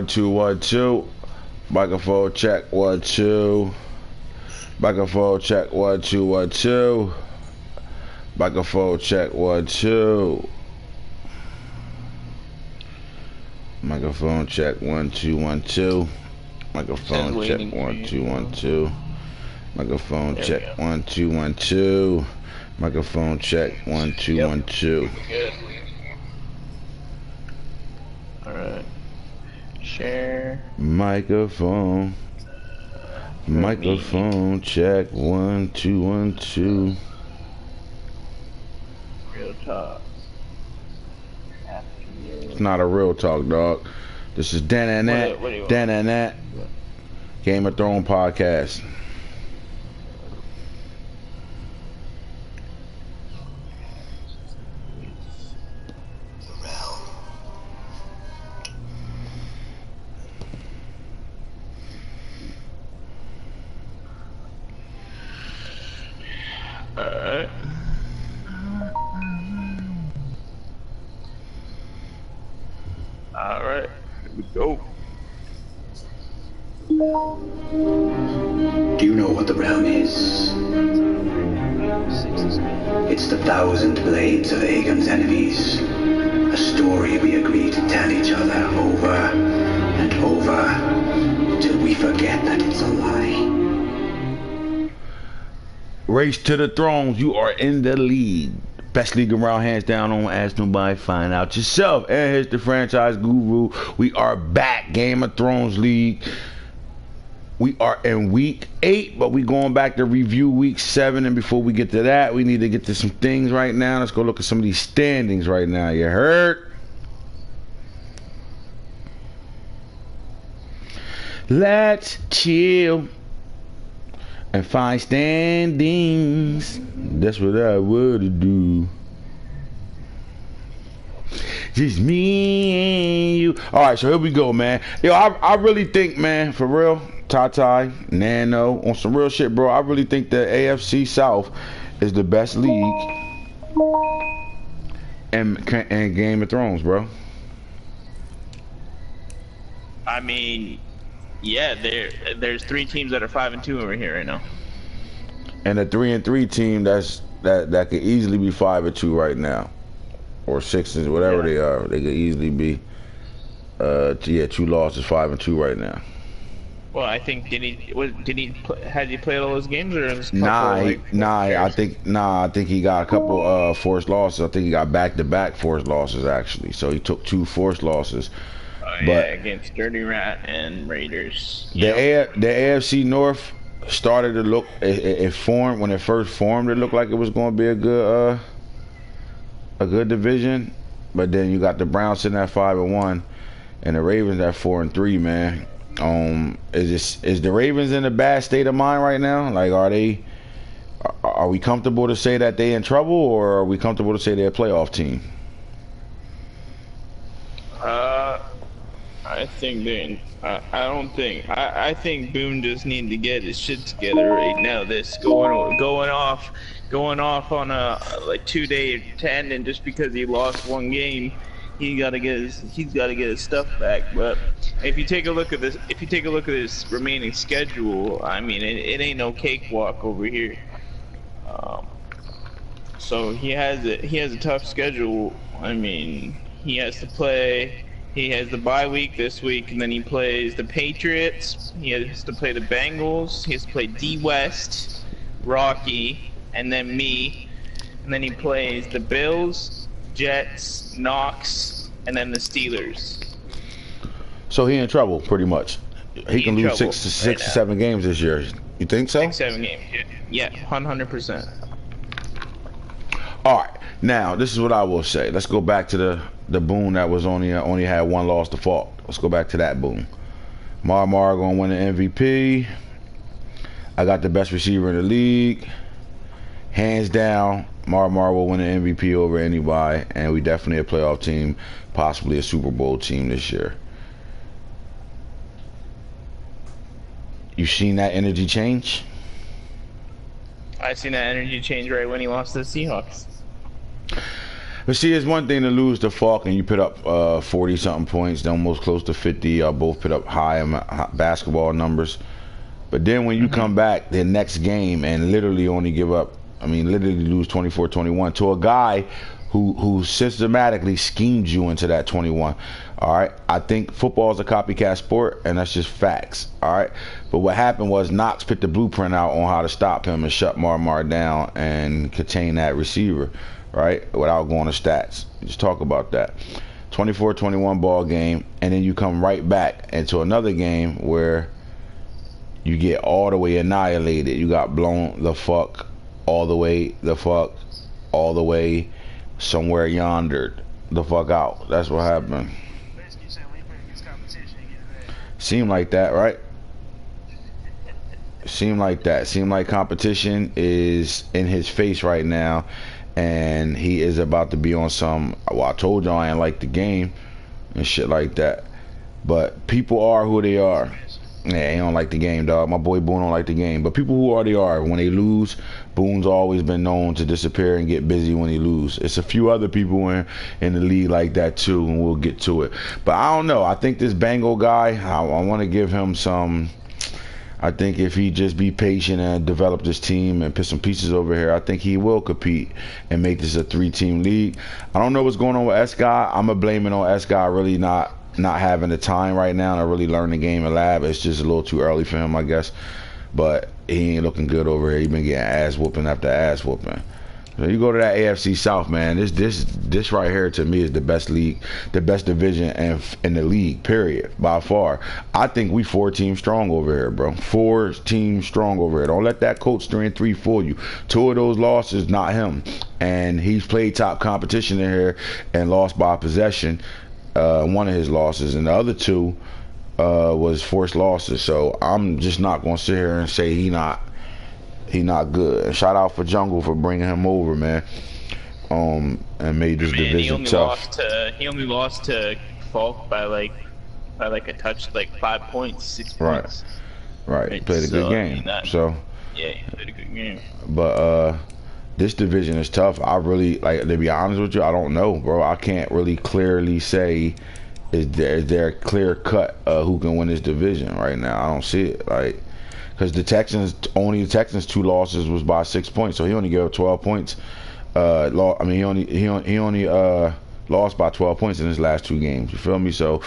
212. Microphone check 1 2. Microphone check 1 2 1 2. Microphone check 1 2. Microphone check 1 2 1 2. Microphone check 1 2 1 2. Microphone check 1 2 1 2. Microphone check 1 2 1 2. Good. Alright. Share. Microphone check 1 2 1 2. Real talk. It's not a real talk, dog. This is Dan and That Game of Thrones podcast. Alright. Alright. Here we go. Do you know what the realm is? It's the 1,000 blades of Aegon's enemies. A story we agree to tell each other over and over till we forget that it's a lie. Race to the Thrones, you are in the lead. Best league around, hands down. Don't ask nobody, find out yourself. And here's the franchise guru. We are back, Game of Thrones League. We are in week 8, but we going back to review week 7. And before we get to that, we need to get to some things right now. Let's go look at some of these standings right now. You heard? Let's chill and find standings. That's what I would do. Just me and you. Alright, so here we go, man. Yo, I really think, man, for real, Tati, Nano, on some real shit, bro. I really think the AFC South is the best league in Game of Thrones, bro. I mean, yeah, there's 3 teams that are 5-2 over here right now. And a 3-3 team that could easily be 5-2 right now, or 6, whatever they are. They could easily be 2 losses, 5-2 right now. Well, I think had he played all those games, or I think he got a couple forced losses. I think he got back-to-back forced losses actually. So he took 2 forced losses. But against Dirty Rat and Raiders. The AFC North started to look, it formed when it first formed. It looked like it was going to be a good division, but then you got the Browns sitting at 5-1, and the Ravens at 4-3. Man, is the Ravens in a bad state of mind right now? Like, are we comfortable to say that they in trouble, or are we comfortable to say they're a playoff team? I think I think Boone just needs to get his shit together right now. This going off on a 2-day tendon just because he lost 1 game. He's got to get his stuff back. But if you take a look at this remaining schedule, I mean, it ain't no cakewalk over here. So he has a tough schedule. I mean, he has the bye week this week, and then he plays the Patriots. He has to play the Bengals. He has to play D West, Rocky, and then me. And then he plays the Bills, Jets, Knox, and then the Steelers. So he in trouble, pretty much. He can lose 6 to 7 games this year. You think so? 6-7 games. Yeah, 100%. All right. Now, this is what I will say. Let's go back to the Boone that was only had 1 loss default. Let's go back to that Boone. Mar gonna win the MVP. I got the best receiver in the league. Hands down, Mar will win the MVP over anybody, and we definitely a playoff team, possibly a Super Bowl team this year. You seen that energy change? I seen that energy change right when he lost to the Seahawks. But see, it's one thing to lose to Falk and you put up 40-something points, almost close to 50. Y'all both put up high basketball numbers. But then when you come back the next game and literally only give up, literally lose 24-21 to a guy who systematically schemed you into that 21. All right, I think football is a copycat sport, and that's just facts. All right, but what happened was Knox put the blueprint out on how to stop him and shut Mar down and contain that receiver, right? Without going to stats, just talk about that. 24-21 ball game, and then you come right back into another game where you get all the way annihilated. You got blown the fuck all the way somewhere yonder the fuck out. That's what happened. Seemed like that, right? Seemed like that. Seemed like competition is in his face right now, and he is about to be on some, well, I told y'all I ain't like the game and shit like that. But people are who they are. Yeah, he don't like the game, dog. My boy Boone don't like the game. But people who already are, when they lose, Boone's always been known to disappear and get busy when he lose. It's a few other people in the league like that too, and we'll get to it. But I don't know. I think this Bengal guy, I want to give him some. I think if he just be patient and develop this team and put some pieces over here, I think he will compete and make this a 3-team league. I don't know what's going on with S-Guy. I'm going to blame it on S-Guy really not having the time right now to really learn the game in lab. It's just a little too early for him, I guess. But he ain't looking good over here. He been getting ass whooping after ass whooping. So you go to that AFC South, man. This right here to me is the best league, the best division in the league, period, by far. I think we 4 teams strong over here, bro. 4 teams strong over here. Don't let that coach 3-3 fool you. 2 of those losses, not him, and he's played top competition in here and lost by possession. One of his losses, and the other 2 was forced losses. So I'm just not gonna sit here and say he not good. And shout out for Jungle for bringing him over, man. And made this division tough. He only lost to Falk by like a touch, like 5 points, 6 points. Right. He played a good game. Yeah, he played a good game. But this division is tough. I really, like, to be honest with you, I don't know, bro. I can't really clearly say is there a clear cut who can win this division right now. I don't see it, like, because the Texans 2 losses was by 6 points, so he only gave up 12 points. He only lost by 12 points in his last 2 games. You feel me? So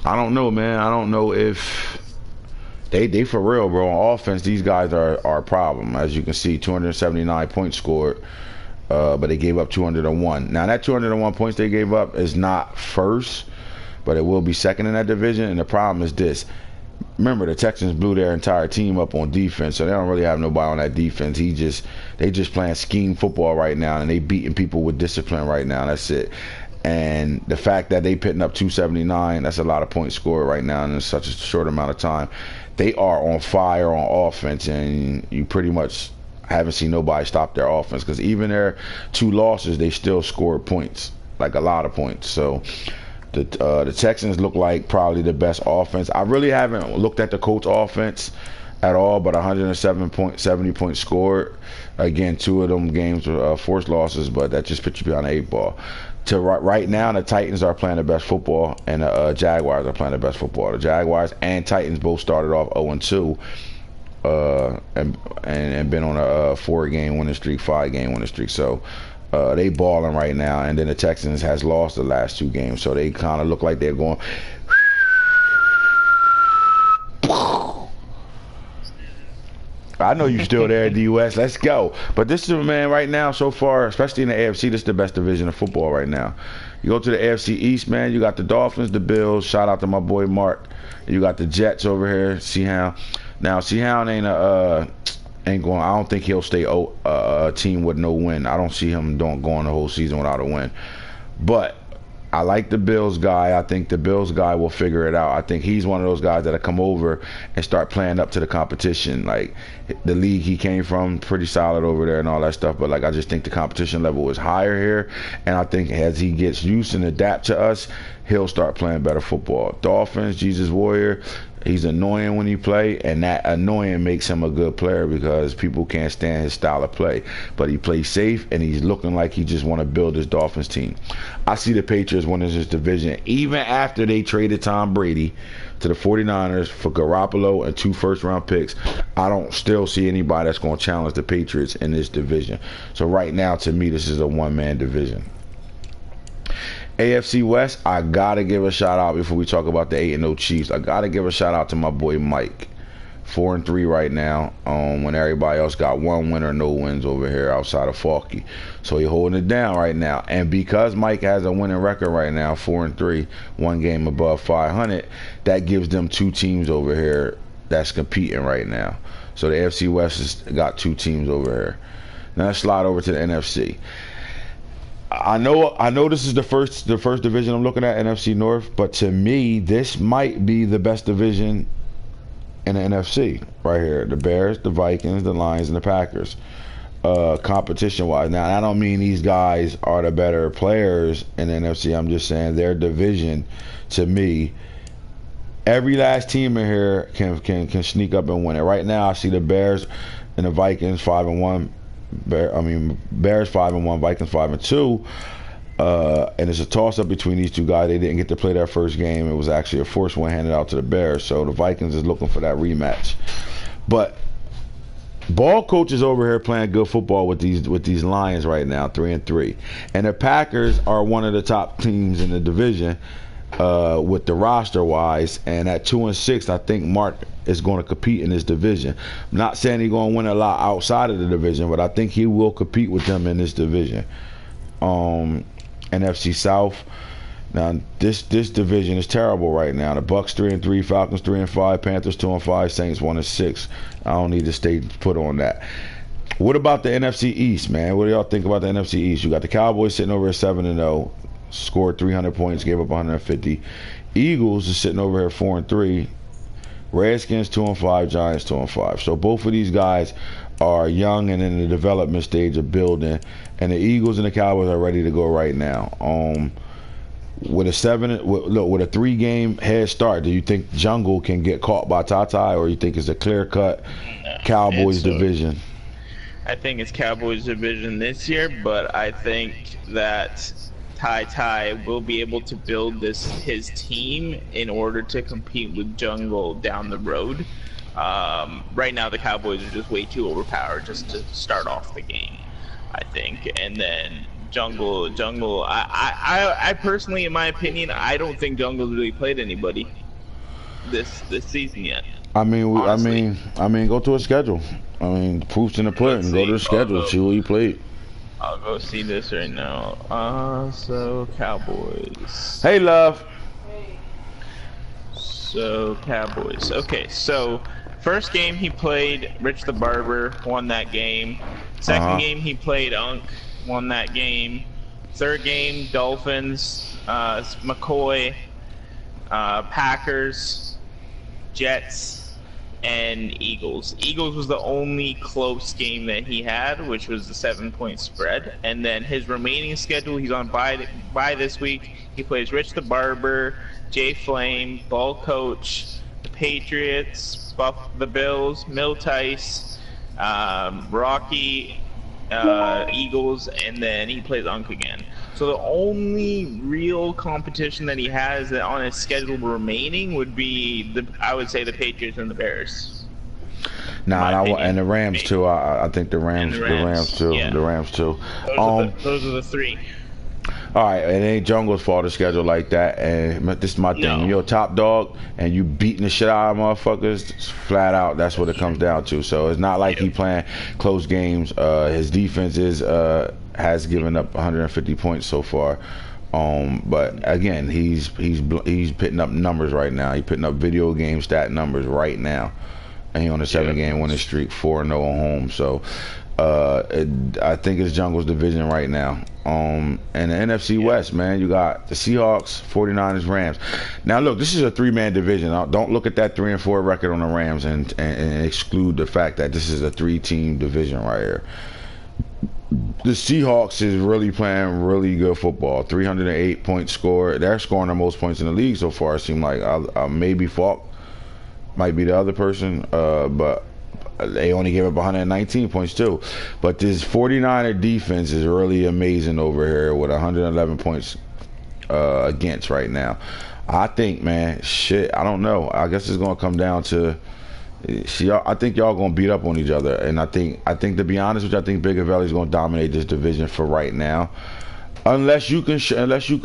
I don't know, man. I don't know if they for real, bro. On offense, these guys are a problem. As you can see, 279 points scored, but they gave up 201. Now, that 201 points they gave up is not first, but it will be second in that division. And the problem is this. Remember, the Texans blew their entire team up on defense, so they don't really have nobody on that defense. They just playing scheme football right now, and they beating people with discipline right now. That's it. And the fact that they pitting up 279, that's a lot of points scored right now in such a short amount of time. They are on fire on offense, and you pretty much haven't seen nobody stop their offense, because even their 2 losses, they still scored points, like a lot of points. So the Texans look like probably the best offense. I really haven't looked at the Colts offense at all, but 107.70 points scored. Again, 2 of them games were forced losses, but that just put you behind the 8 ball. Right now, the Titans are playing the best football, and the Jaguars are playing the best football. The Jaguars and Titans both started off 0-2, and been on a 4-game winning streak, 5-game winning streak. So they balling right now, and then the Texans has lost the last 2 games, so they kind of look like they're going. I know you're still there, D-West. Let's go. But this is, man, right now, so far, especially in the AFC, this is the best division of football right now. You go to the AFC East, man, you got the Dolphins, the Bills. Shout out to my boy Mark. You got the Jets over here, Seahound. Now, Seahound ain't going. I don't think he'll stay a team with no win. I don't see him going the whole season without a win. But I like the Bills guy. I think the Bills guy will figure it out. I think he's one of those guys that'll come over and start playing up to the competition. Like, the league he came from, pretty solid over there and all that stuff. But, like, I just think the competition level is higher here. And I think as he gets used and adapt to us, he'll start playing better football. Dolphins, Jesus Warrior, he's annoying when he play, and that annoying makes him a good player because people can't stand his style of play. But he plays safe, and he's looking like he just want to build his Dolphins team. I see the Patriots winning this division, even after they traded Tom Brady to the 49ers for Garoppolo and 2 first-round picks. I don't still see anybody that's going to challenge the Patriots in this division. So right now, to me, this is a one-man division. AFC West, I gotta give a shout out before we talk about the 8-0 Chiefs. I gotta give a shout out to my boy Mike, 4-3 right now. When everybody else got 1 win or no wins over here outside of Falky, so he holding it down right now. And because Mike has a winning record right now, 4-3, 1 game above 500, that gives them 2 teams over here that's competing right now. So the AFC West has got 2 teams over here. Now let's slide over to the NFC. I know this is the first division I'm looking at, NFC North, but to me this might be the best division in the NFC right here. The Bears, the Vikings, the Lions, and the Packers. Competition wise. Now I don't mean these guys are the better players in the NFC. I'm just saying their division, to me, every last team in here can sneak up and win it. Right now I see the Bears and the Vikings 5-1. Bears 5-1, Vikings 5-2, and it's a toss-up between these 2 guys. They didn't get to play their first game. It was actually a forced one handed out to the Bears, so the Vikings is looking for that rematch. But ball coaches over here playing good football with these Lions right now, 3-3, and the Packers are one of the top teams in the division with the roster wise, and at 2-6, I think Mark is going to compete in this division. I'm not saying he's going to win a lot outside of the division, but I think he will compete with them in this division. NFC South. Now this division is terrible right now. The Bucks 3-3, Falcons 3-5, Panthers 2-5, Saints 1-6. I don't need to stay put on that. What about the NFC East, man? What do y'all think about the NFC East? You got the Cowboys sitting over at 7-0, scored 300 points, gave up 150. Eagles is sitting over here 4-3. Redskins 2-5, Giants 2-5. So both of these guys are young and in the development stage of building, and the Eagles and the Cowboys are ready to go right now. With a 3-game head start, do you think Jungle can get caught by Tata, or you think it's a clear-cut Cowboys division? I think it's Cowboys division this year, but I think that Ty will be able to build his team in order to compete with Jungle down the road. Right now the Cowboys are just way too overpowered just to start off the game, I think. And then Jungle, I personally, in my opinion, I don't think Jungle's really played anybody this season yet. I mean, go to a schedule. I mean, proof's in the pudding. Go to the schedule, see who he played. I'll go see this right now. So Cowboys. Hey, love. So Cowboys. Okay, so first game he played, Rich the Barber won that game. Second game he played Unk, won that game. Third game Dolphins, McCoy, Packers, Jets, and Eagles. Eagles was the only close game that he had, which was the 7-point spread. And then his remaining schedule, he's on bye this week. He plays Rich the Barber, Jay Flame, Ball Coach, the Patriots, the Bills, Mill Tice, Rocky, Eagles, and then he plays Unk again. So the only real competition that he has on his schedule remaining would be I would say the Patriots and the Bears. And the Rams too. I think the Rams too. Yeah. The Rams too. Those are the 3. All right, it ain't Jungle's fault to schedule like that, and this is my thing. No. You're a top dog, and you beating the shit out of motherfuckers, flat out. That's what it comes down to. So it's not like he playing close games. His defense has given up 150 points so far. But again, he's putting up numbers right now. He's putting up video game stat numbers right now, and he on a 7-game winning streak, 4-0 at home. So. I think it's Jungle's division right now. And the NFC West, man, you got the Seahawks, 49ers, Rams. Now, look, this is a three-man division. Don't look at that 3-4 record on the Rams and exclude the fact that this is a three-team division right here. The Seahawks is really playing really good football. 308 points scored. They're scoring the most points in the league so far. It seems like maybe Falk might be the other person, but they only gave up 119 points too. But this 49er defense is really amazing over here with 111 points against right now. I think, man, shit, I don't know. I guess it's gonna come down to. See, I think y'all gonna beat up on each other, and I think to be honest with you, I think Bigger Valley's gonna dominate this division for right now, unless you can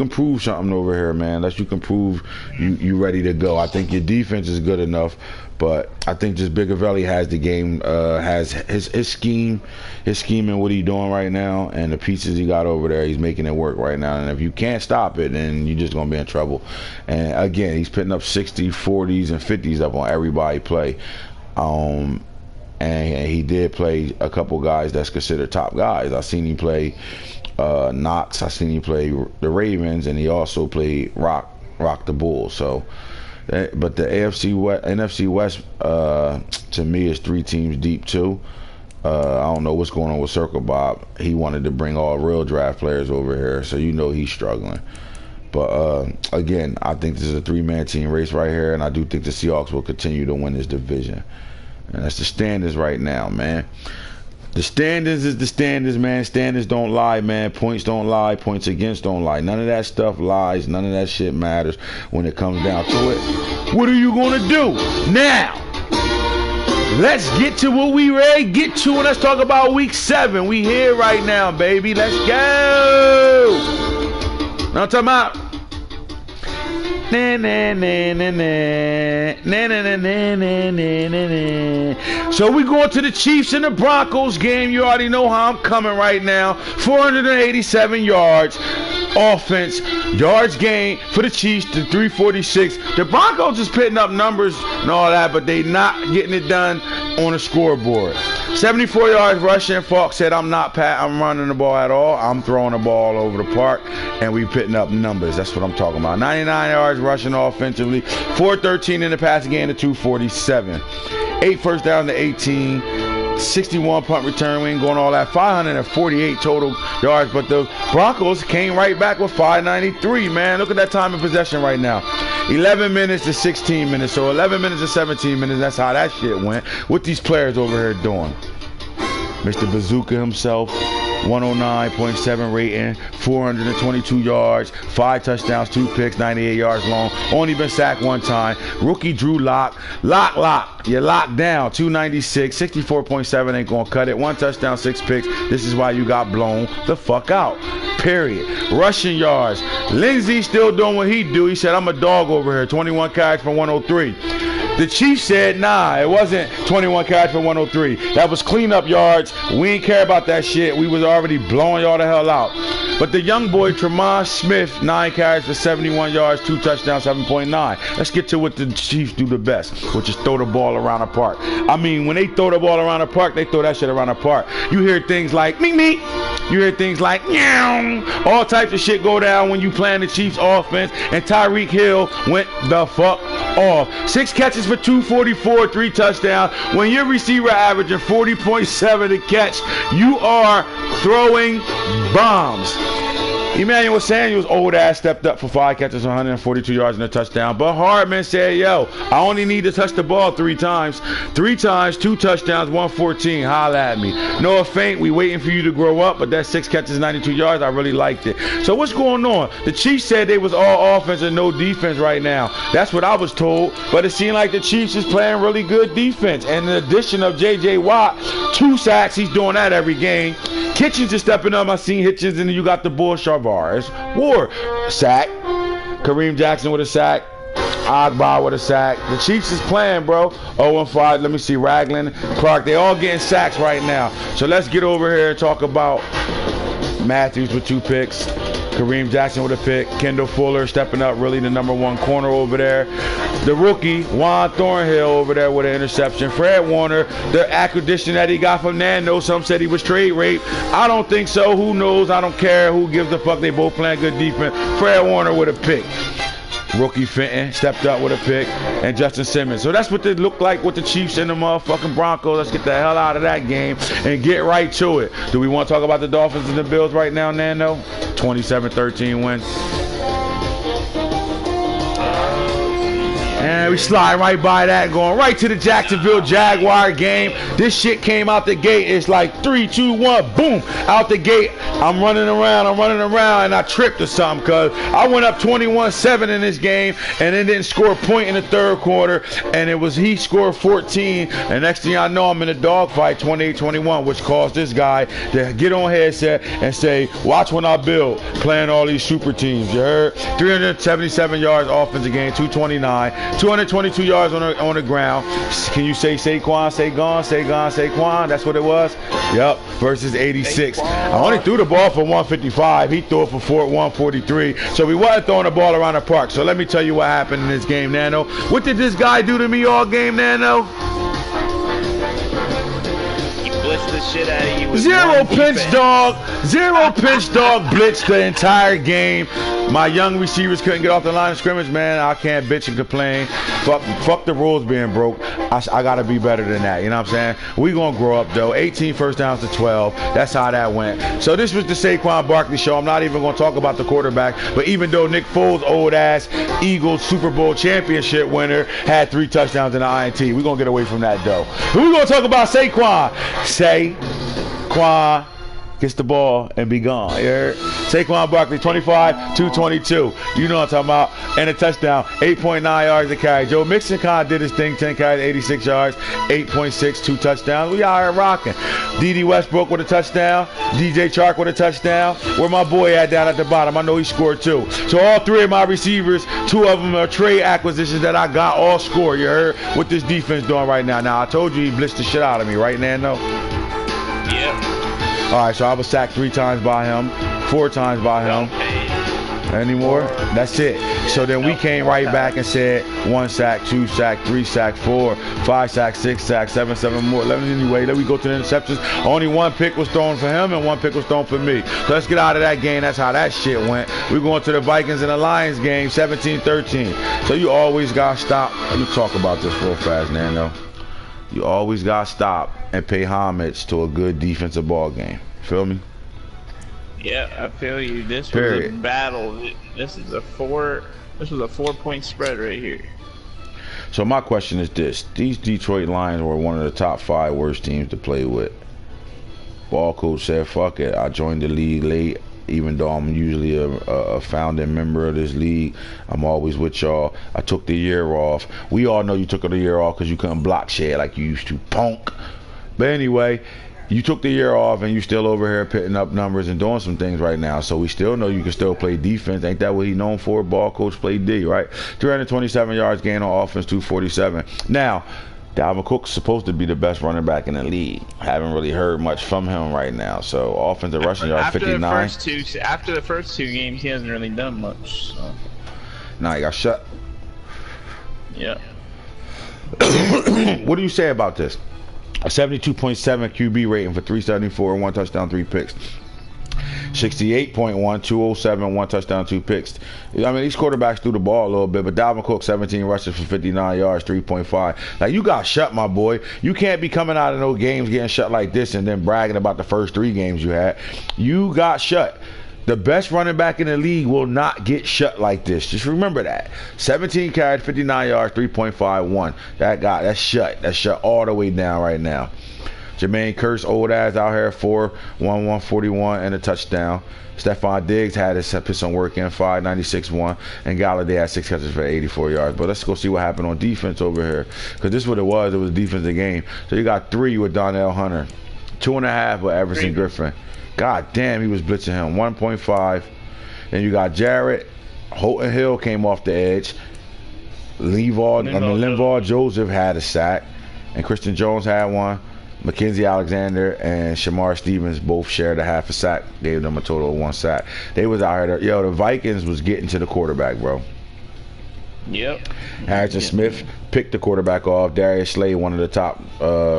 prove something over here, man. Unless you can prove you ready to go. I think your defense is good enough, but I think just Bigger Valley has the game, has his scheme, and what he's doing right now, and the pieces he got over there, he's making it work right now. And if you can't stop it, then you're just gonna be in trouble. And again, he's putting up 60s, 40s, and 50s up on everybody play. And he did play a couple guys that's considered top guys. I seen him play Knox. I seen him play the Ravens, and he also played Rock the Bulls. So. But the NFC West, to me, is three teams deep too. I don't know what's going on with Circle Bob. He wanted to bring all real draft players over here, so you know he's struggling. But again, I think this is a three-man team race right here, and I do think the Seahawks will continue to win this division. And that's the standings right now, man. The standings is the standings, man. Standings don't lie, man. Points don't lie. Points against don't lie. None of that stuff lies. None of that shit matters when it comes down to it. What are you going to do? Now, let's get to what we ready to get to, and let's talk about Week 7. We here right now, baby. Let's go. Now I'm talking about. So we going to the Chiefs and the Broncos game. You already know how I'm coming right now. 487 yards offense, yards gained for the Chiefs to 346. The Broncos is putting up numbers and all that, but they not getting it done on the scoreboard. 74 yards rushing. Falk said, I'm running the ball at all. I'm throwing the ball all over the park, and we putting up numbers. That's what I'm talking about. 99 yards rushing offensively. 413 in the passing game to 247. 8 first down to 18. 61 punt return. We ain't going all that. 548 total yards, but the Broncos came right back with 593, man. Look at that time of possession right now. 11 minutes to 16 minutes. So 11 minutes to 17 minutes. That's how that shit went. What these players over here doing? Mr. Bazooka himself, 109.7 rating, 422 yards, 5 touchdowns, 2 picks, 98 yards long. Only been sacked one time. Rookie Drew Lock. You're locked down. 296, 64.7 ain't gonna cut it. 1 touchdown, 6 picks. This is why you got blown the fuck out. Period. Rushing yards. Lindsey still doing what he do. He said, I'm a dog over here. 21 carries for 103. The Chiefs said, nah, it wasn't 21 carries for 103. That was cleanup yards. We ain't care about that shit. We was already blowing y'all the hell out. But the young boy, Tremont Smith, 9 carries for 71 yards, 2 touchdowns, 7.9. Let's get to what the Chiefs do the best, which is throw the ball around the park. I mean, when they throw the ball around the park, they throw that shit around the park. You hear things like, meet me. You hear things like, meow. All types of shit go down when you playing the Chiefs offense, and Tyreek Hill went the fuck off. 6 catches for 244, 3 touchdowns. When your receiver averaging 40.7 a catch, you are throwing bombs. Emmanuel Samuels, old ass, stepped up for 5 catches, 142 yards and a touchdown. But Hardman said, yo, I only need to touch the ball 3 times. 3 times, 2 touchdowns, 114. Holla at me. Noah Fant, we waiting for you to grow up, but that 6 catches, 92 yards, I really liked it. So what's going on? The Chiefs said they was all offense and no defense right now. That's what I was told. But it seemed like the Chiefs is playing really good defense. And the addition of J.J. Watt, 2 sacks, he's doing that every game. Kitchens is stepping up. I seen Hitchens, and then you got the bull Charvars. War. Sack. Kareem Jackson with a sack. Agba with a sack. The Chiefs is playing, bro. 0-5. Let me see. Ragland, Clark. They all getting sacks right now. So let's get over here and talk about Matthews with 2 picks. Kareem Jackson with a pick. Kendall Fuller stepping up, really the #1 corner over there. The rookie, Juan Thornhill over there with an interception. Fred Warner, the acquisition that he got from Nando. Some said he was trade rape. I don't think so. Who knows? I don't care. Who gives a fuck? They both playing good defense. Fred Warner with a pick. Rookie Fenton stepped up with a pick, and Justin Simmons. So that's what they look like with the Chiefs and the motherfucking Broncos. Let's get the hell out of that game and get right to it. Do we want to talk about the Dolphins and the Bills right now, Nando? 27-13 win. And we slide right by that, going right to the Jacksonville Jaguar game. This shit came out the gate. It's like 3, 2, 1, boom, out the gate. I'm running around, and I tripped or something because I went up 21-7 in this game and then didn't score a point in the third quarter. And he scored 14. And next thing I know, I'm in a dogfight, 28-21, which caused this guy to get on headset and say, watch when I build, playing all these super teams. You heard? 377 yards offensive game, 229. 222 yards on the ground. Can you say Saquon, Saquon? That's what it was? Yep. Versus 86. I only threw the ball for 155. He threw it for 143. So we wasn't throwing the ball around the park. So let me tell you what happened in this game, Nano. What did this guy do to me all game, Nano? He blitzed the shit out of you. Zero pinch dog blitzed the entire game. My young receivers couldn't get off the line of scrimmage, man. I can't bitch and complain. Fuck the rules being broke. I gotta be better than that. You know what I'm saying? We gonna grow up though. 18 first downs to 12. That's how that went. So this was the Saquon Barkley show. I'm not even gonna talk about the quarterback. But even though Nick Foles, old ass Eagles Super Bowl championship winner, had 3 touchdowns in the INT, we gonna get away from that though. But we gonna talk about Saquon. Saquon gets the ball and be gone. You heard? Saquon Barkley, 25, 222. You know what I'm talking about. And a touchdown, 8.9 yards to carry. Joe Mixon kind of did his thing, 10 carries, 86 yards, 8.6, 2 touchdowns. We out here rocking. D.D. Westbrook with a touchdown. DJ Chark with a touchdown. Where my boy at down at the bottom, I know he scored 2. So all 3 of my receivers, 2 of them are trade acquisitions that I got, all score. You heard? What this defense doing right now. Now, I told you he blitzed the shit out of me, right, Nando? Yep. All right, so I was sacked 3 times by him, 4 times by him. Any more? That's it. So then we came right back and said 1 sack, 2 sack, 3 sack, 4, 5 sack, 6 sack, 7 more. Anyway, let me go to the interceptions. Only 1 pick was thrown for him and 1 pick was thrown for me. So let's get out of that game. That's how that shit went. We're going to the Vikings and the Lions game, 17-13. So you always got to stop. Let me talk about this real fast, Nando. You always got to stop and pay homage to a good defensive ball game. Feel me? Yeah, I feel you. This was a battle. This was a 4-point spread right here. So my question is this. These Detroit Lions were one of the top 5 worst teams to play with. Ball coach said, fuck it. I joined the league late. Even though I'm usually a founding member of this league, I'm always with y'all. I took the year off. We all know you took the year off because you couldn't block shit like you used to, punk. But anyway, you took the year off and you still over here putting up numbers and doing some things right now. So we still know you can still play defense. Ain't that what he known for? Ball coach play D, right? 327 yards gain on offense, 247. Now, Dalvin Cook's supposed to be the best running back in the league. Haven't really heard much from him right now. So offensive rushing yards, 59. After the first 2 games, he hasn't really done much. So. Nah, he got shut. Yeah. What do you say about this? A 72.7 QB rating for 374, 1 touchdown, 3 picks. 68.1, 207, 1 touchdown, 2 picks. I mean, these quarterbacks threw the ball a little bit, but Dalvin Cook, 17 rushes for 59 yards, 3.5. Like, you got shut, my boy. You can't be coming out of no games getting shut like this and then bragging about the first 3 games you had. You got shut. The best running back in the league will not get shut like this. Just remember that. 17 carries, 59 yards, 3.51. That's shut. That's shut all the way down right now. Jermaine Kearse, old ass out here, 141 and a touchdown. Stephon Diggs had his put some work in, 596-1, and Galladay had 6 catches for 84 yards. But let's go see what happened on defense over here, because this is what it was. It was a defensive game. So you got 3 with Donnell Hunter, 2.5 with Everson Griffin. God damn, he was blitzing him. 1.5. Then you got Jarrett. Holton Hill came off the edge. Linval Joseph had a sack, and Christian Jones had one. Mackenzie Alexander and Shamar Stevens both shared a half a sack. Gave them a total of 1 sack. They was out here. Yo, the Vikings was getting to the quarterback, bro. Yep. Harrison Smith picked the quarterback off. Darius Slay, one of the top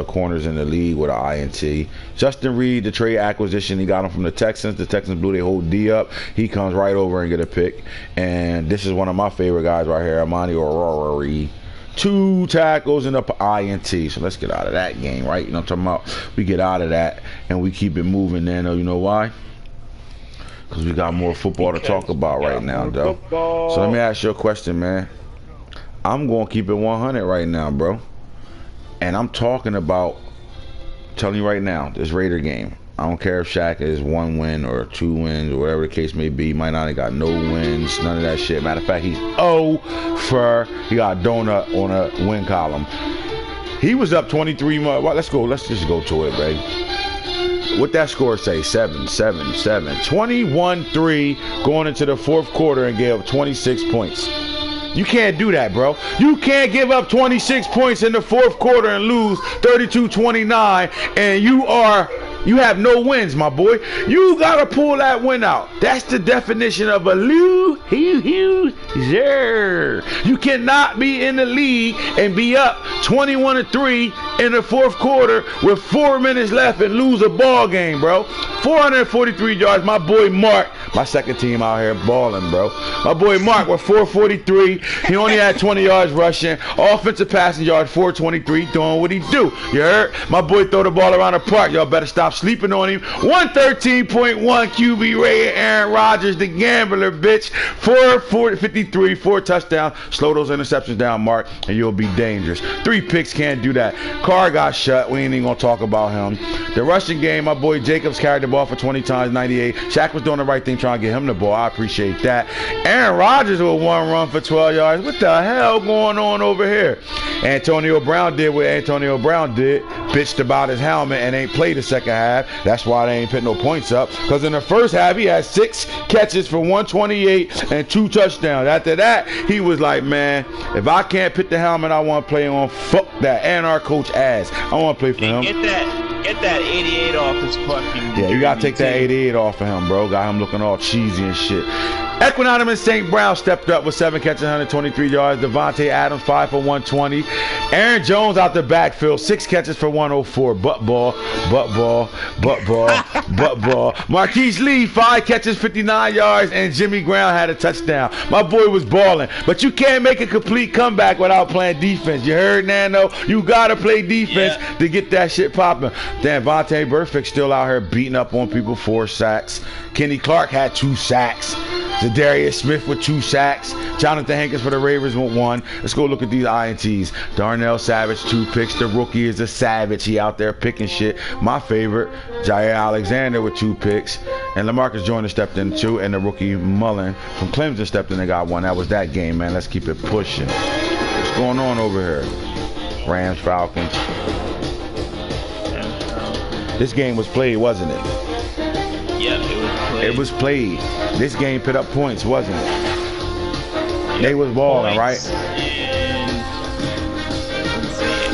corners in the league with an INT. Justin Reed, the trade acquisition, he got him from the Texans. The Texans blew their whole D up. He comes right over and get a pick. And this is one of my favorite guys right here, Amani O'Rourke. 2 tackles and a INT. So let's get out of that game, right? You know what I'm talking about? We get out of that and we keep it moving, Nano. You know why? Because we got more football to talk about right now, though. So let me ask you a question, man. I'm going to keep it 100 right now, bro. And I'm talking about, telling you right now, this Raider game. I don't care if Shaq is 1 win or 2 wins or whatever the case may be. He might not have got no wins, none of that shit. Matter of fact, he's 0 for, he got a donut on a win column. He was up 23. Well, let's go. Let's just go to it, baby. What that score say? 7-7-7. 21-3 going into the 4th quarter and gave up 26 points. You can't do that, bro. You can't give up 26 points in the 4th quarter and lose 32-29 and you have no wins, my boy. You gotta pull that win out. That's the definition of a loser. You cannot be in the league and be up 21-3 in the 4th quarter with 4 minutes left and lose a ball game, bro. 443 yards. My boy Mark, my second team out here balling, bro. My boy Mark with 443. He only had 20 yards rushing. Offensive passing yards, 423, doing what he do. You heard? My boy throw the ball around the park. Y'all better stop sleeping on him. 113.1 QB rated. Aaron Rodgers, the gambler, bitch. 453, 4 touchdowns. Slow those interceptions down, Mark, and you'll be dangerous. 3 picks, can't do that. Carr got shut. We ain't even gonna talk about him. The rushing game, my boy Jacobs carried the ball for 20 times, 98. Shaq was doing the right thing, trying to get him the ball. I appreciate that. Aaron Rodgers with 1 run for 12 yards. What the hell going on over here? Antonio Brown did what Antonio Brown did. Bitched about his helmet and ain't played the second half. That's why they ain't put no points up. Because in the first half, he had 6 catches for 128 and 2 touchdowns. After that, he was like, man, if I can't put the helmet I want to play on, fuck that. And our coach ass. I want to play for him. Get that 88 off his fucking... Yeah, you got to take that 88 off of him, bro. Got him looking all cheesy and shit. Equanimous St. Brown stepped up with 7 catches, 123 yards. Devontae Adams, 5 for 120. Aaron Jones out the backfield, 6 catches for 104. Butt ball. Marquise Lee, 5 catches, 59 yards. And Jimmy Graham had a touchdown. My boy was balling. But you can't make a complete comeback without playing defense. You heard, Nano? You got to play defense to get that shit popping. Then Vontae Burfict still out here beating up on people, 4 sacks. Kenny Clark had 2 sacks. Zadarius Smith with 2 sacks. Jonathan Hankins for the Ravens with 1. Let's go look at these INTs. Darnell Savage, 2 picks. The rookie is a savage. He out there picking shit. My favorite, Jair Alexander with 2 picks. And LaMarcus Joyner stepped in 2. And the rookie Mullen from Clemson stepped in and got 1. That was that game, man. Let's keep it pushing. What's going on over here? Rams, Falcons. This game was played, wasn't it? Yeah, it was played. It was played. This game put up points, wasn't it? Yep. They was balling, right?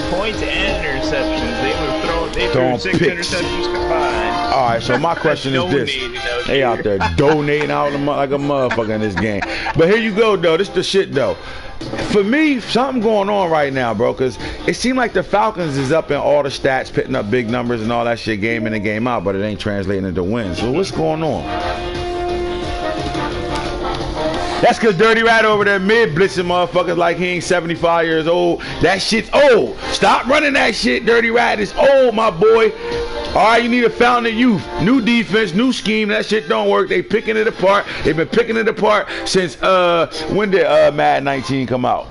Points and interceptions. They threw 6 interceptions combined. All right, so my question is this. They out there donating out like a motherfucker in this game. But here you go, though. This the shit, though. For me, something going on right now, bro, because it seemed like the Falcons is up in all the stats, putting up big numbers and all that shit game in and game out, but it ain't translating into wins. So what's going on? That's because Dirty Rat over there mid-blitzing motherfuckers like he ain't 75 years old. That shit's old. Stop running that shit, Dirty Rat. It's old, my boy. All right, you need a fountain of youth. New defense, new scheme. That shit don't work. They picking it apart. They've been picking it apart since, when did Madden 19 come out?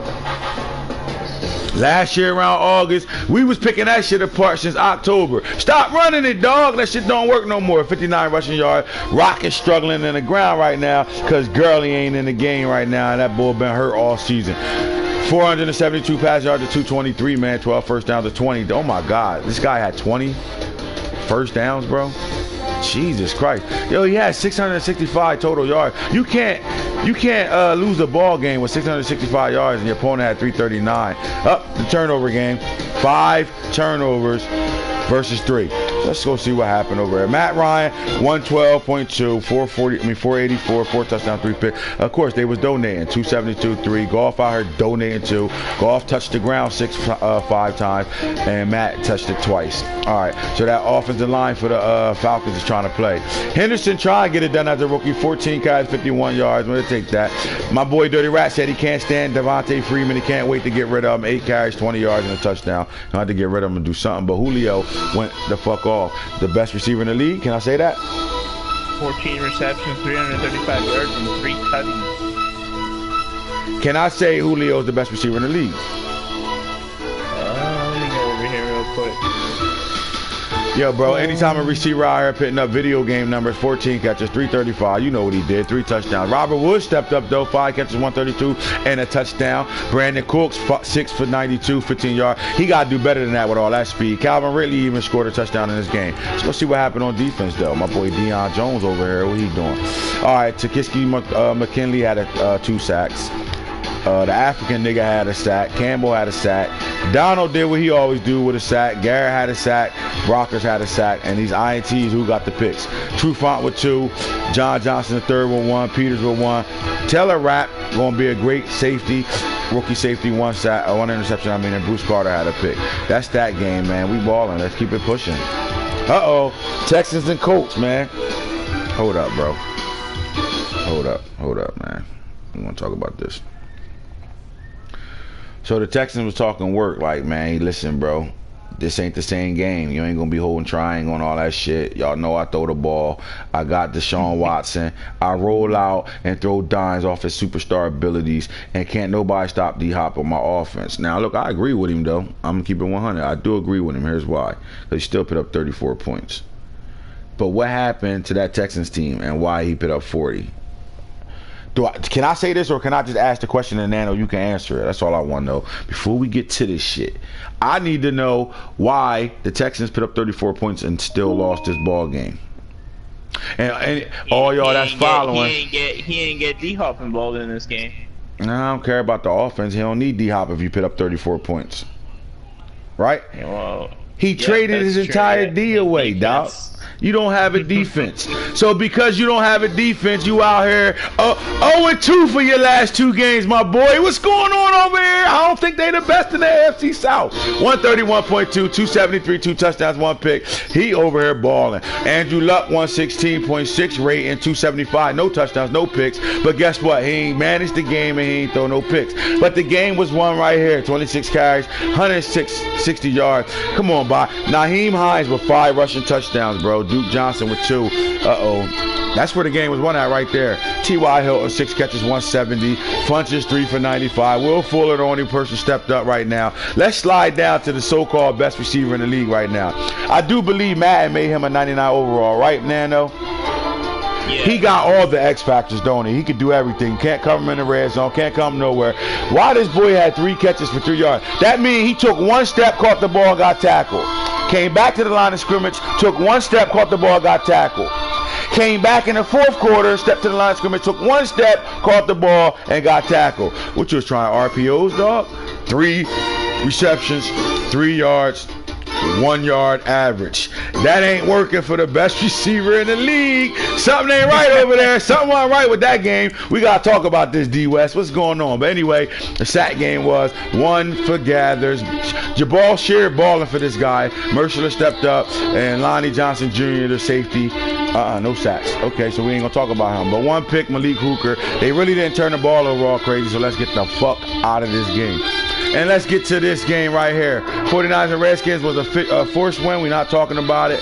Last year around August, we was picking that shit apart since October. Stop running it, dog. That shit don't work no more. 59 rushing yards. Rock is struggling in the ground right now because Gurley ain't in the game right now, and that boy been hurt all season. 472 pass yards to 223, man. 12 first downs to 20. Oh, my God. This guy had 20 first downs, bro. Jesus Christ. Yo, he had 665 total yards. You can't lose a ball game with 665 yards and your opponent had 339. Up the turnover game. 5 turnovers. versus 3. Let's go see what happened over there. Matt Ryan, 112.2, 484, 4 touchdowns, 3 picks. Of course, they was donating 272, 3. Golf out here donating 2. Golf touched the ground 5 times, and Matt touched it twice. All right, so that offensive line for the Falcons is trying to play. Henderson trying to get it done as a rookie. 14 carries, 51 yards. I'm going to take that. My boy Dirty Rat said he can't stand Devontae Freeman. He can't wait to get rid of him. 8 carries, 20 yards, and a touchdown. I had to get rid of him and do something. But Julio went the fuck off. The best receiver in the league. Can I say that? 14 receptions, 335 yards, and 3 tutties. Can I say Julio's the best receiver in the league? Let me go over here real quick. Yo, bro, anytime a receiver out here putting up video game numbers, 14 catches, 335, you know what he did, 3 touchdowns. Robert Woods stepped up, though, 5 catches, 132, and a touchdown. Brandon Cooks, 6 for 92, 15 yards. He got to do better than that with all that speed. Calvin Ridley even scored a touchdown in this game. Let's go see what happened on defense, though. My boy Deion Jones over here, what he doing? All right, Takiski McKinley had 2 sacks. The African nigga had a sack. Campbell had a sack. Donald did what he always do with a sack. Garrett had a sack. Brockers had a sack. And these INTs, who got the picks? Trufant with 2. John Johnson the third with 1. Peters with 1. Taylor Rapp going to be a great safety. Rookie safety, 1 sack, 1 interception. And Bruce Carter had a pick. That's that game, man. We balling. Let's keep it pushing. Uh-oh. Texans and Colts, man. Hold up, bro. Hold up, man. I want to talk about this. So the Texans was talking work, like, man, listen, bro, this ain't the same game. You ain't gonna be holding triangle and all that shit. Y'all know I throw the ball. I got Deshaun Watson. I roll out and throw dimes off his superstar abilities, and can't nobody stop D-Hop on my offense. Now, look, I agree with him, though. I'm gonna keep it 100. I do agree with him. Here's why. Because he still put up 34 points. But what happened to that Texans team and why he put up 40? Can I say this, or can I just ask the question and Nano, you can answer it? That's all I want to know. Before we get to this shit, I need to know why the Texans put up 34 points and still lost this ball game. And all y'all that's following. He ain't get D-Hop involved in this game. I don't care about the offense. He don't need D-Hop if you put up 34 points. Right? Yeah, well, he traded his entire D away, dog. You don't have a defense. So because you don't have a defense, you out here 0-2 for your last 2 games, my boy. What's going on over here? I don't think they the best in the AFC South. 131.2, 273, 2 touchdowns, 1 pick. He over here balling. Andrew Luck, 116.6 rating, 275, no touchdowns, no picks. But guess what? He ain't managed the game and he ain't throw no picks. But the game was won right here. 26 carries, 160 yards. Come on, bye. Naheem Hines with 5 rushing touchdowns, bro. Duke Johnson with 2. That's where the game was won at right there. T.Y. Hilton, 6 catches, 170. Funches, 3 for 95. Will Fuller, the only person stepped up right now. Let's slide down to the so-called best receiver in the league right now. I do believe Madden made him a 99 overall, right, Nano? Yeah. He got all the X factors, don't he? He could do everything. Can't cover him in the red zone. Can't come nowhere. Why this boy had 3 catches for 3 yards? That means he took 1 step, caught the ball, and got tackled. Came back to the line of scrimmage, took 1 step, caught the ball, got tackled. Came back in the 4th quarter, stepped to the line of scrimmage, took 1 step, caught the ball, and got tackled. What you was trying, RPOs, dog? 3 receptions, 3 yards, 1 yard average. That ain't working for the best receiver in the league. Something ain't right over there. Something ain't right with that game. We got to talk about this, D West. What's going on? But anyway, the sack game was 1 for Gathers. Jabal Shear balling for this guy. Mercer stepped up. And Lonnie Johnson Jr., the safety. No sacks. Okay, so we ain't going to talk about him. But 1 pick, Malik Hooker. They really didn't turn the ball over all crazy, so let's get the fuck out of this game. And let's get to this game right here. 49ers and Redskins was a forced win. We're not talking about it.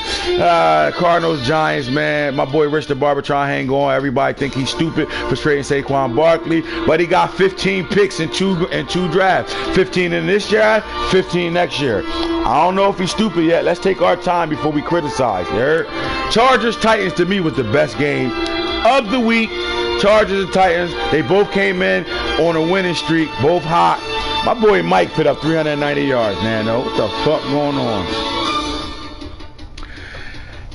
Cardinals, Giants, man. My boy Rich the Barber trying to hang on. Everybody think he's stupid for trading Saquon Barkley. But he got 15 picks in two drafts. 15 in this draft, 15 next year. I don't know if he's stupid yet. Let's take our time before we criticize. You heard? Chargers, Titans to me was the best game of the week. Chargers and Titans, they both came in on a winning streak, both hot. My boy Mike put up 390 yards, Nano. What the fuck going on?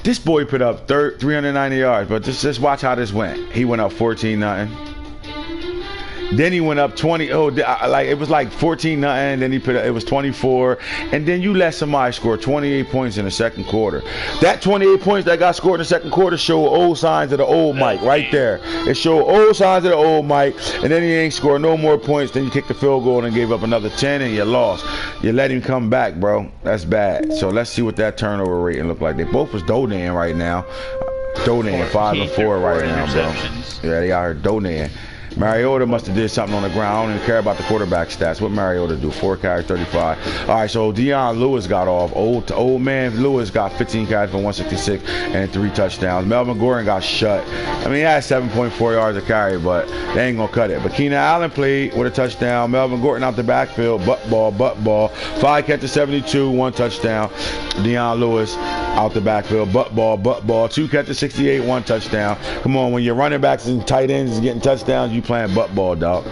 This boy put up 390 yards, but just watch how this went. He went up 14-0. Then he went up 20. Oh, like it was like 14 nothing. Then he put it was 24, and then you let somebody score 28 points in the second quarter. That 28 points that got scored in the second quarter show old signs of the old Mike right there. It showed old signs of the old Mike, and then he ain't scored no more points. Then you kicked the field goal and gave up another 10, and you lost. You let him come back, bro. That's bad. So let's see what that turnover rating look like. They both was donating right now. Donating 5 and 4 right now, bro. Yeah, they out here donating. Mariota must have did something on the ground. I don't even care about the quarterback stats. What Mariota do? 4 carries, 35. All right, so Deion Lewis got off. Old man Lewis got 15 carries for 166 and 3 touchdowns. Melvin Gordon got shut. I mean, he had 7.4 yards a carry, but they ain't going to cut it. But Keenan Allen played with a touchdown. Melvin Gordon out the backfield. Butt ball. 5 catches, 72, 1 touchdown. Deion Lewis out the backfield. Butt ball. 2 catches, 68, 1 touchdown. Come on, when your running backs and tight ends is getting touchdowns, you playing butt ball, dog.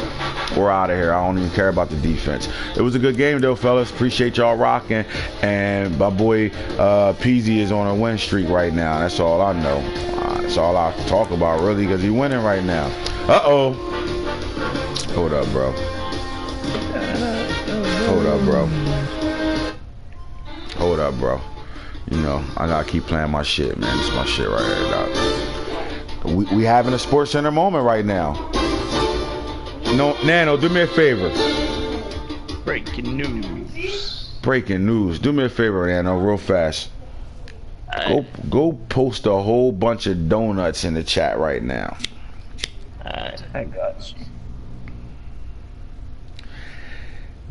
We're out of here. I don't even care about the defense. It was a good game, though, fellas. Appreciate y'all rocking. And my boy Peasy is on a win streak right now. That's all I know. That's all I talk about, really, because he's winning right now. Uh-oh. Hold up, bro. Hold up, bro. You know, I gotta keep playing my shit, man. This is my shit right here, dog. We having a Sports Center moment right now. No, Nano, do me a favor. Breaking news. Do me a favor, Nano, real fast. Go post a whole bunch of donuts in the chat right now. Alright, I got you.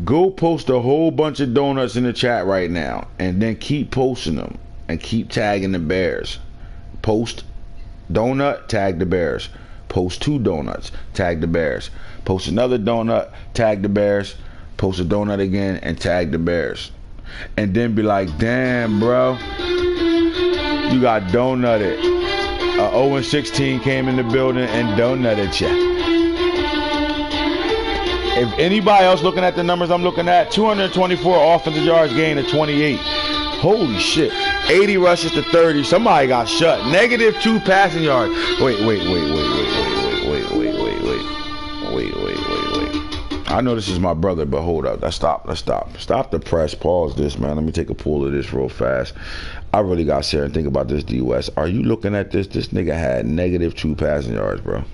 Go post a whole bunch of donuts in the chat right now, and then keep posting them and keep tagging the Bears. Post donut, tag the Bears. Post 2 donuts, tag the Bears. Post another donut, tag the Bears. Post a donut again and tag the Bears. And then be like, damn, bro, you got donutted. 0-16 came in the building and donutted you. If anybody else looking at the numbers I'm looking at, 224 offensive yards gained to 28. Holy shit. 80 rushes to 30. Somebody got shut. -2 passing yards. Wait. I know this is my brother, but hold up. Let's stop. Stop the press. Pause this, man. Let me take a pull of this real fast. I really got to sit here and think about this, D West. Are you looking at this? This nigga had -2 passing yards, bro.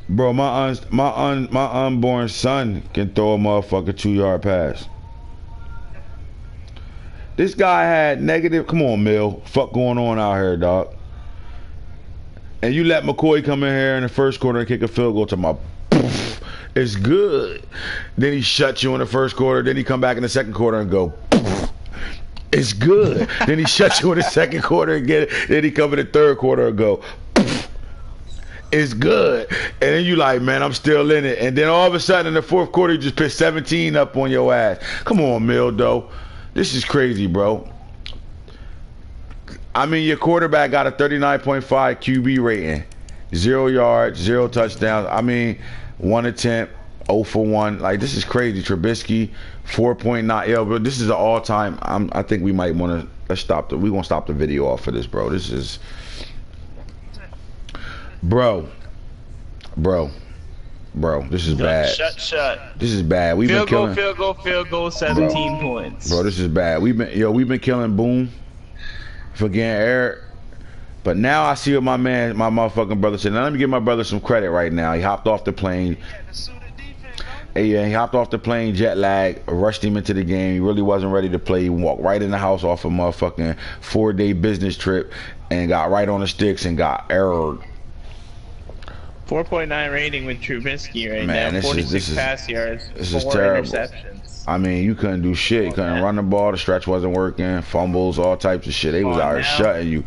Bro, my unborn son can throw a motherfucker 2-yard pass. This guy had negative. Come on, Mill. Fuck going on out here, dog. And you let McCoy come in here in the first quarter and kick a field goal to my. It's good. Then he shuts you in the first quarter. Then he come back in the second quarter and go. It's good. Then he shuts you in the second quarter and get it. Then he come in the third quarter and go. It's good. And then you like, man, I'm still in it. And then all of a sudden in the fourth quarter, you just put 17 up on your ass. Come on, Mildo. This is crazy, bro. I mean, your quarterback got a 39.5 QB rating. 0 yards, 0 touchdowns. I mean, 1 attempt, 0 for 1. Like, this is crazy. Trubisky, 4.9. Yo, but this is an all-time. I think we might want to, let's stop the, we going to stop the video off for this, bro. This is, bro, this is bad. Shut. This is bad. We've been killing. Field goal, 17 points. Bro, this is bad. We've been killing Boom for getting Eric. But now I see what my motherfucking brother said. Now let me give my brother some credit right now. He hopped off the plane. Yeah, he hopped off the plane, jet lag, rushed him into the game. He really wasn't ready to play. He walked right in the house off a motherfucking 4-day business trip and got right on the sticks and got errored. 4.9 rating with Trubisky right now. 46 pass yards. This is terrible. Interceptions. I mean, you couldn't do shit. You couldn't run the ball. The stretch wasn't working. Fumbles, all types of shit. They was out here shutting you.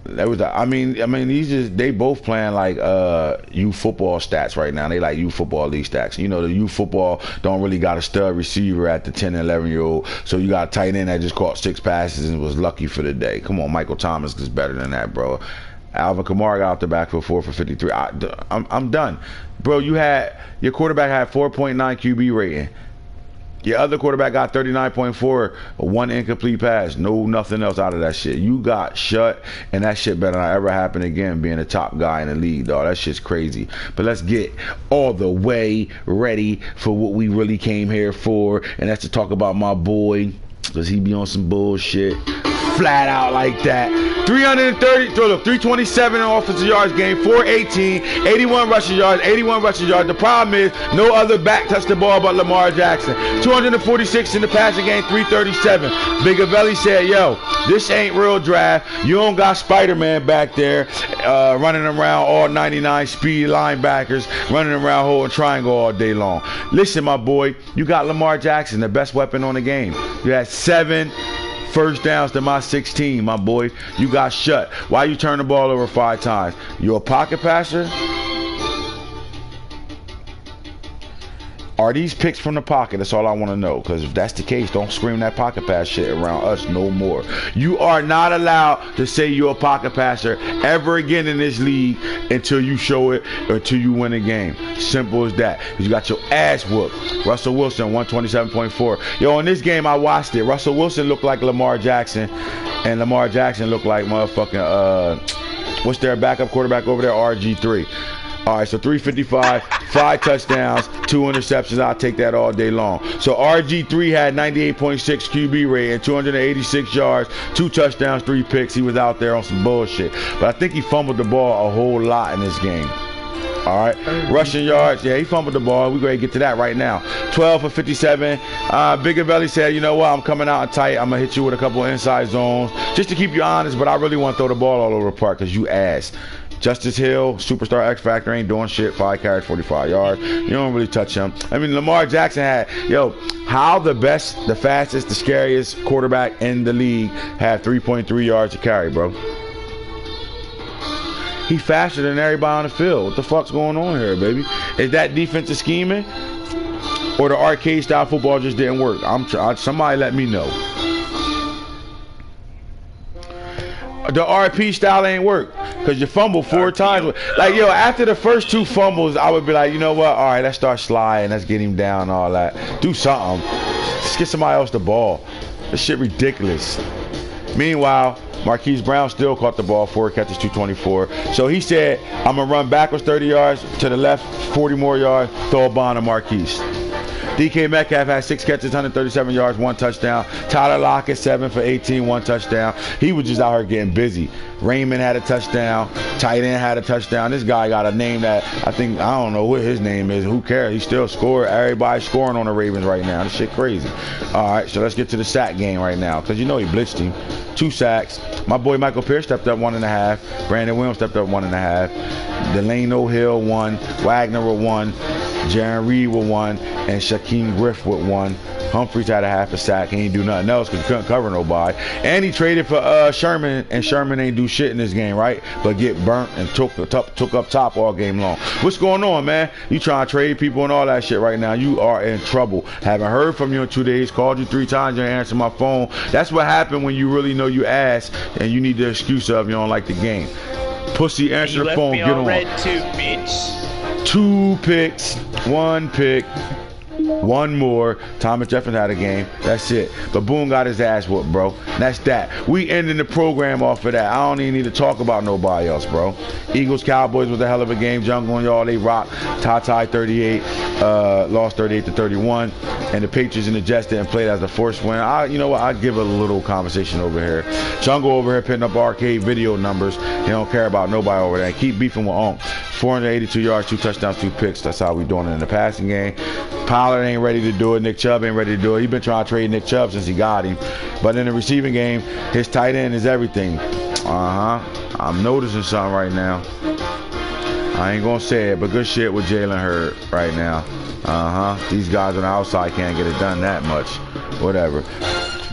That was. I mean, they both playing like youth football stats right now. They like youth football league stats. You know, the youth football don't really got a stud receiver at the 10 and 11-year-old. So you got a tight end that just caught 6 passes and was lucky for the day. Come on, Michael Thomas is better than that, bro. Alvin Kamara got out the back for 4 for 53. I'm done, bro. Your quarterback had 4.9 QB rating. Your other quarterback got 39.4, one incomplete pass, no nothing else out of that shit. You got shut, and that shit better not ever happen again, being a top guy in the league, dog. That shit's crazy. But let's get all the way ready for what we really came here for, and that's to talk about my boy, because he be on some bullshit. Flat out like that. 327 in offensive yards game, 418, 81 rushing yards, 81 rushing yards. The problem is no other back touched the ball but Lamar Jackson. 246 in the passing game, 337. Big Avelli said, yo, this ain't real draft. You don't got Spider-Man back there running around, all 99 speed linebackers running around holding triangle all day long. Listen, my boy, you got Lamar Jackson, the best weapon on the game. You had 7 first downs to my 16, my boy. You got shut. Why you turn the ball over 5 times? You a pocket passer? Are these picks from the pocket? That's all I want to know. Because if that's the case, don't scream that pocket pass shit around us no more. You are not allowed to say you're a pocket passer ever again in this league until you show it or until you win a game. Simple as that. You got your ass whooped. Russell Wilson, 127.4. Yo, in this game, I watched it. Russell Wilson looked like Lamar Jackson, and Lamar Jackson looked like motherfucking, what's their backup quarterback over there? RG3. All right, so 355, 5 touchdowns, 2 interceptions. I'll take that all day long. So RG3 had 98.6 QB rate and 286 yards, 2 touchdowns, 3 picks. He was out there on some bullshit. But I think he fumbled the ball a whole lot in this game. All right, rushing yards. Yeah, he fumbled the ball. We're going to get to that right now. 12 for 57. Big Avelli said, you know what, I'm coming out tight. I'm going to hit you with a couple of inside zones just to keep you honest, but I really want to throw the ball all over the park because you ass. Justice Hill, superstar X Factor, ain't doing shit. 5 carries, 45 yards. You don't really touch him. I mean, Lamar Jackson had, how the best, the fastest, the scariest quarterback in the league had 3.3 yards to carry, bro. He faster than everybody on the field. What the fuck's going on here, baby? Is that defensive scheming? Or the arcade style football just didn't work? Somebody let me know. The RP style ain't work because you fumbled 4 times. Like, after the first 2 fumbles, I would be like, you know what? All right, let's start sliding. Let's get him down and all that. Do something. Just get somebody else the ball. This shit ridiculous. Meanwhile, Marquise Brown still caught the ball, 4 catches, 224. So he said, I'm going to run backwards 30 yards, to the left 40 more yards, throw a bomb to Marquise. DK Metcalf had 6 catches, 137 yards, 1 touchdown. Tyler Lockett, 7 for 18, 1 touchdown. He was just out here getting busy. Raymond had a touchdown. Tight end had a touchdown. This guy got a name that I don't know what his name is. Who cares? He still scored. Everybody's scoring on the Ravens right now. This shit crazy. All right, so let's get to the sack game right now because he blitzed him. 2 sacks. My boy Michael Pierce stepped up 1.5. Brandon Williams stepped up 1.5. Delano Hill 1. Wagner with 1. Jaron Reed with 1, and Shaquem Griff with 1. Humphries had a half a sack. He ain't do nothing else because he couldn't cover nobody. And he traded for Sherman, and Sherman ain't do shit in this game, right? But get burnt and took up top all game long. What's going on, man? You trying to trade people and all that shit right now. You are in trouble. Haven't heard from you in 2 days. Called you 3 times. You ain't answered my phone. That's what happened when you really know you ass and you need the excuse of you don't like the game. Pussy, answer the phone. Get on. Red too, bitch. 2 picks, 1 pick, 1 more. Thomas Jefferson had a game. That's it. But Boone got his ass whooped, bro. That's that. We ending the program off of that. I don't even need to talk about nobody else, bro. Eagles, Cowboys was a hell of a game. Jungle and y'all, they rocked. Tie 38, lost 38-31. And the Patriots and the Jets didn't play as the forced win. You know what? I'll give a little conversation over here. Jungle over here putting up arcade video numbers. He don't care about nobody over there. And keep beefing with Onk. 482 yards, 2 touchdowns, 2 picks. That's how we doing it in the passing game. Pollard ain't ready to do it. Nick Chubb ain't ready to do it. He been trying to trade Nick Chubb since he got him. But in the receiving game, his tight end is everything. I'm noticing something right now. I ain't gonna say it, but good shit with Jalen Hurd right now. These guys on the outside can't get it done that much. Whatever.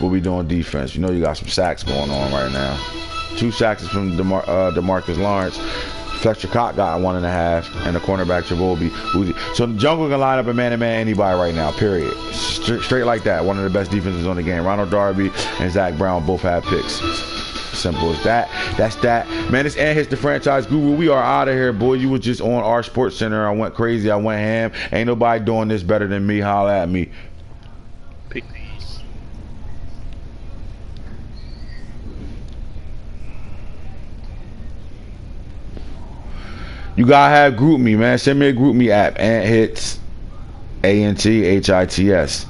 We'll be doing defense. You know you got some sacks going on right now. 2 sacks from DeMarcus Lawrence. Fletcher Cox got 1.5, and the cornerback Travobi. So the Jungle can line up a man-to-man anybody right now, period. Straight like that. One of the best defenses on the game. Ronald Darby and Zach Brown both have picks. Simple as that. That's that. Man, this AntHits the franchise guru. We are out of here, boy. You was just on our Sports Center. I went crazy. I went ham. Ain't nobody doing this better than me. Holla at me. Peace. You gotta have group me, man. Send me a group me app. AntHits, AntHits.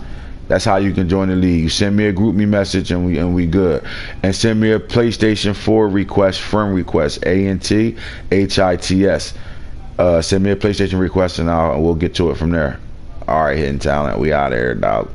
That's how you can join the league. You send me a group me message and we good. And send me a PlayStation 4 request, friend request. AntHits. Send me a PlayStation request and we'll get to it from there. All right, Hidden Talent. We out of here, dog.